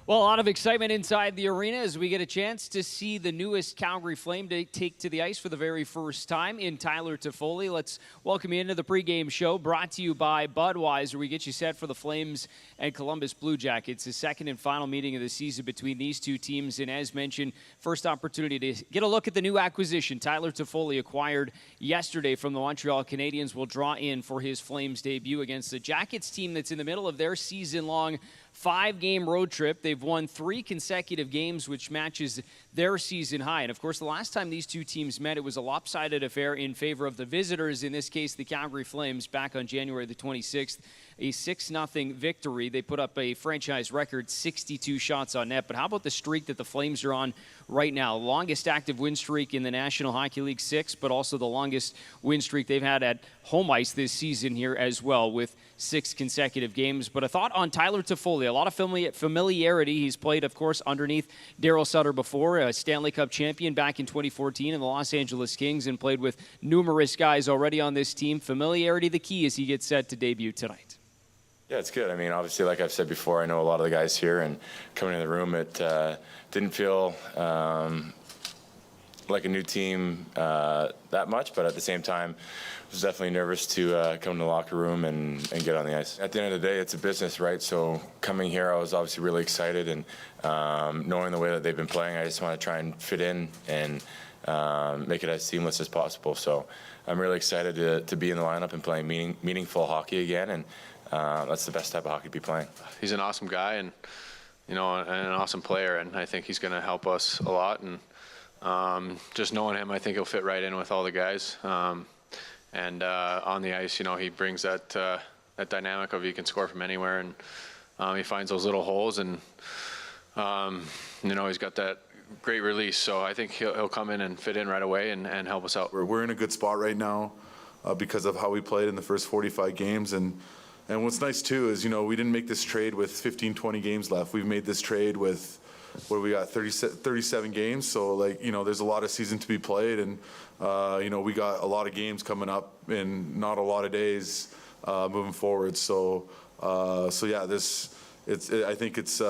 Well, a lot of excitement inside the arena as we get a chance to see the newest Calgary Flame to take to the ice for the very first time in Tyler Toffoli. Let's welcome you into the pregame show brought to you by Budweiser. We get you set for the Flames and Columbus Blue Jackets. The second and final meeting of the season between these two teams. And as mentioned, first opportunity to get a look at the new acquisition. Tyler Toffoli acquired yesterday from the Montreal Canadiens will draw in for his Flames debut against the Jackets team that's in the middle of their season-long 5-game road trip. They've won 3 consecutive games, which matches their season high. And, of course, the last time these two teams met, it was a lopsided affair in favor of the visitors, in this case, the Calgary Flames, back on January the 26th. A 6-0 victory. They put up a franchise record 62 shots on net. But how about the streak that the Flames are on right now? Longest active win streak in the National Hockey League, 6, but also the longest win streak they've had at home ice this season here as well, with 6 consecutive games. But a thought on Tyler Toffoli. A lot of familiarity. He's played, of course, underneath Daryl Sutter before, a Stanley Cup champion back in 2014 in the Los Angeles Kings, and played with numerous guys already on this team. Familiarity the key as he gets set to debut tonight. Yeah, it's good. I mean, obviously, like I've said before, I know a lot of the guys here, and coming in the room, it didn't feel like a new team that much, but at the same time, I was definitely nervous to come to the locker room and get on the ice. At the end of the day, it's a business, right? So coming here, I was obviously really excited, and knowing the way that they've been playing, I just want to try and fit in and make it as seamless as possible. So I'm really excited to be in the lineup and playing meaningful hockey again, and that's the best type of hockey to be playing. He's an awesome guy, and an awesome player, and I think he's going to help us a lot. And just knowing him, I think he'll fit right in with all the guys. And on the ice, he brings that dynamic of he can score from anywhere, and he finds those little holes, and he's got that great release. So I think he'll come in and fit in right away and help us out. We're in a good spot right now because of how we played in the first 45 games, and what's nice too is we didn't make this trade with 15, 20 games left. We've made this trade with, what do we got, 37 games. So there's a lot of season to be played, and we got a lot of games coming up in not a lot of days moving forward. So yeah, I think it's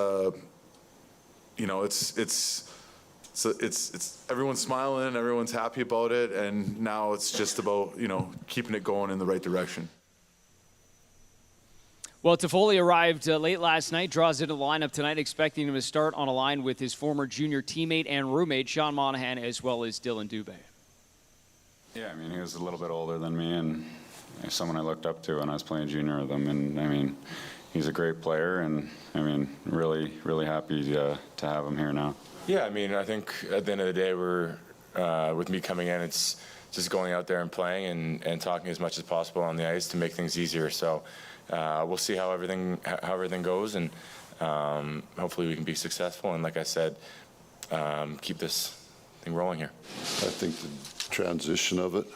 everyone's smiling, everyone's happy about it, and now it's just about keeping it going in the right direction. Well, Toffoli arrived late last night, draws into the lineup tonight, expecting him to start on a line with his former junior teammate and roommate, Sean Monahan, as well as Dylan Dubé. Yeah, he was a little bit older than me, and someone I looked up to when I was playing junior with him. And, he's a great player, and, really, really happy to have him here now. Yeah, I think at the end of the day, with me coming in, it's just going out there and playing and talking as much as possible on the ice to make things easier. So we'll see how everything goes, and hopefully we can be successful. And like I said, keep this thing rolling here. I think the transition of it,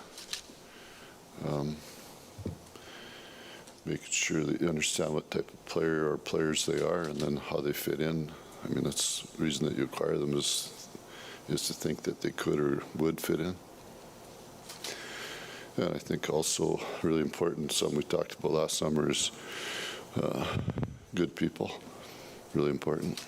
making sure that you understand what type of player or players they are, and then how they fit in. That's the reason that you acquire them is to think that they could or would fit in. And I think also really important, something we talked about last summer, is good people. Really important.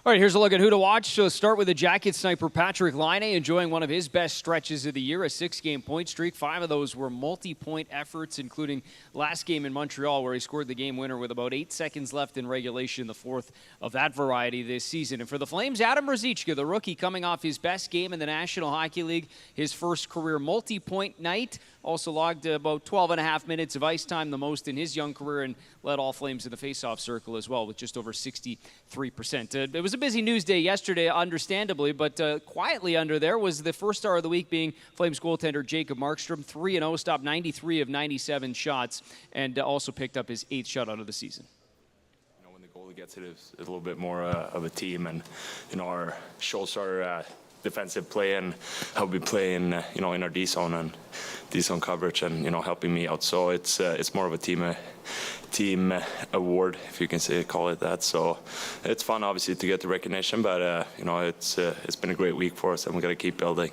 All right, here's a look at who to watch. So start with the Jacket sniper Patrick Laine, enjoying one of his best stretches of the year, a 6-game point streak. 5 of those were multi-point efforts, including last game in Montreal, where he scored the game winner with about 8 seconds left in regulation, the 4th of that variety this season. And for the Flames, Adam Ruzicka, the rookie, coming off his best game in the National Hockey League, his first career multi-point night. Also logged about 12 and a half minutes of ice time, the most in his young career, and led all Flames in the faceoff circle as well with just over 63%. It was a busy news day yesterday, understandably, but quietly under there was the first star of the week being Flames goaltender Jacob Markstrom, 3-0, stopped 93 of 97 shots, and also picked up his 8th shutout of the season. When the goalie gets it, it's a little bit more of a team, and our shows are defensive play and how we play in in our D zone and D zone coverage, and helping me out. So it's more of a team award, if you can call it that. So it's fun, obviously, to get the recognition, but it's been a great week for us, and we're going to keep building.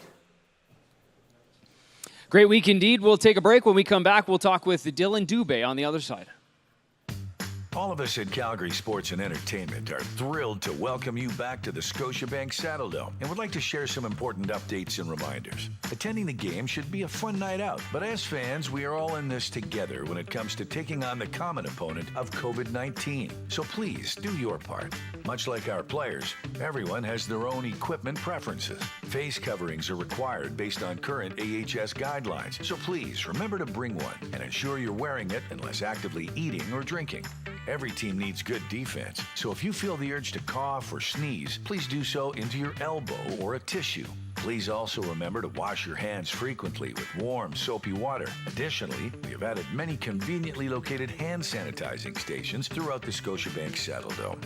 Great week indeed. We'll take a break. When we come back, we'll talk with Dylan Dubé on the other side. All of us at Calgary Sports and Entertainment are thrilled to welcome you back to the Scotiabank Saddledome and would like to share some important updates and reminders. Attending the game should be a fun night out, but as fans, we are all in this together when it comes to taking on the common opponent of COVID-19. So please do your part. Much like our players, everyone has their own equipment preferences. Face coverings are required based on current AHS guidelines, so please remember to bring one and ensure you're wearing it unless actively eating or drinking. Every team needs good defense, so if you feel the urge to cough or sneeze, please do so into your elbow or a tissue. Please also remember to wash your hands frequently with warm, soapy water. Additionally, we have added many conveniently located hand sanitizing stations throughout the Scotiabank Saddledome.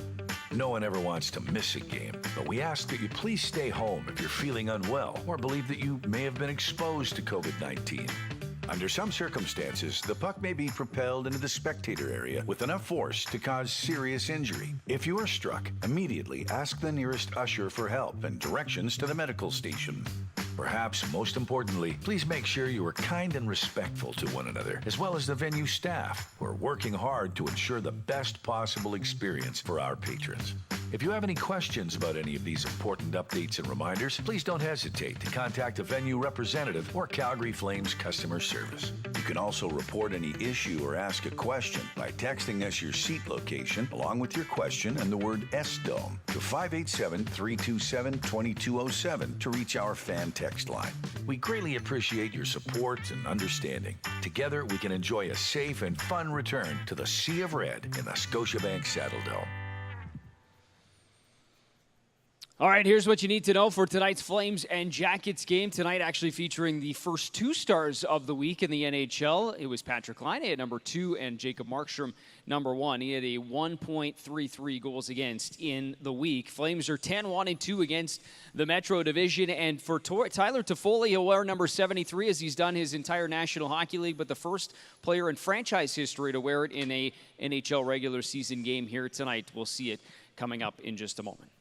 No one ever wants to miss a game, but we ask that you please stay home if you're feeling unwell or believe that you may have been exposed to COVID-19. Under some circumstances, the puck may be propelled into the spectator area with enough force to cause serious injury. If you are struck, immediately ask the nearest usher for help and directions to the medical station. Perhaps most importantly, please make sure you are kind and respectful to one another, as well as the venue staff, who are working hard to ensure the best possible experience for our patrons. If you have any questions about any of these important updates and reminders, please don't hesitate to contact a venue representative or Calgary Flames customer service. You can also report any issue or ask a question by texting us your seat location along with your question and the word S-Dome to 587-327-2207 to reach our fan text line. We greatly appreciate your support and understanding. Together, we can enjoy a safe and fun return to the Sea of Red in the Scotiabank Saddledome. All right, here's what you need to know for tonight's Flames and Jackets game. Tonight actually featuring the first two stars of the week in the NHL. It was Patrick Laine at number 2 and Jacob Markstrom number 1. He had a 1.33 goals against in the week. Flames are 10-1-2 against the Metro Division. And for Tyler Toffoli, he'll wear number 73 as he's done his entire National Hockey League, but the first player in franchise history to wear it in a NHL regular season game here tonight. We'll see it coming up in just a moment.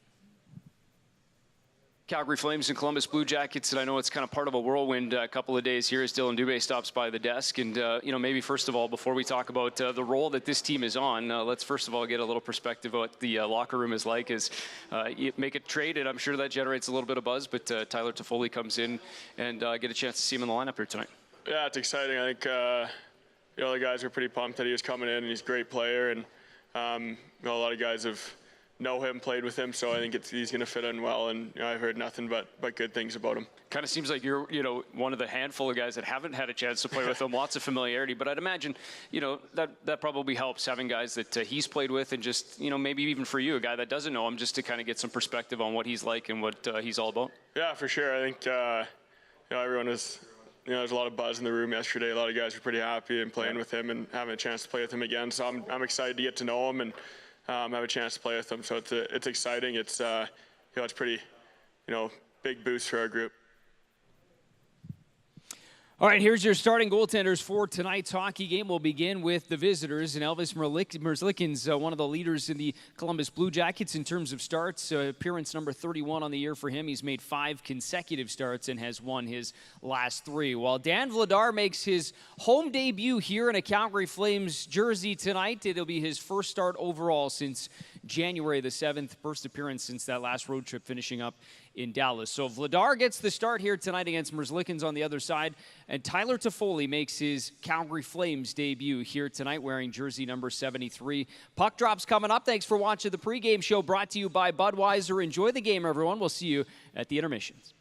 Calgary Flames and Columbus Blue Jackets, and I know it's kind of part of a whirlwind couple of days here as Dylan Dubé stops by the desk. And, maybe first of all, before we talk about the role that this team is on, let's first of all get a little perspective of what the locker room is like as you make a trade, and I'm sure that generates a little bit of buzz, but Tyler Toffoli comes in and get a chance to see him in the lineup here tonight. Yeah, it's exciting. I think, the guys are pretty pumped that he was coming in, and he's a great player, and a lot of guys know him, played with him, so I think he's going to fit in well, and I've heard nothing but good things about him. Kind of seems like you're one of the handful of guys that haven't had a chance to play with him. Lots of familiarity, but I'd imagine that probably helps having guys that he's played with, and just maybe even for you, a guy that doesn't know him, just to kind of get some perspective on what he's like and what he's all about. Yeah, for sure. I think everyone was. There's a lot of buzz in the room yesterday. A lot of guys were pretty happy and playing with him and having a chance to play with him again. So I'm excited to get to know him and have a chance to play with them. So it's exciting. It's it's pretty big boost for our group. All right, here's your starting goaltenders for tonight's hockey game. We'll begin with the visitors, and Elvis Merzlikins, one of the leaders in the Columbus Blue Jackets in terms of starts. Appearance number 31 on the year for him. He's made 5 consecutive starts and has won his last 3. While Dan Vladar makes his home debut here in a Calgary Flames jersey tonight. It'll be his first start overall since January the 7th. First appearance since that last road trip finishing up in Dallas. So Vladar gets the start here tonight against Merzlikins on the other side. And Tyler Toffoli makes his Calgary Flames debut here tonight wearing jersey number 73. Puck drops coming up. Thanks for watching the pregame show brought to you by Budweiser. Enjoy the game, everyone. We'll see you at the intermissions.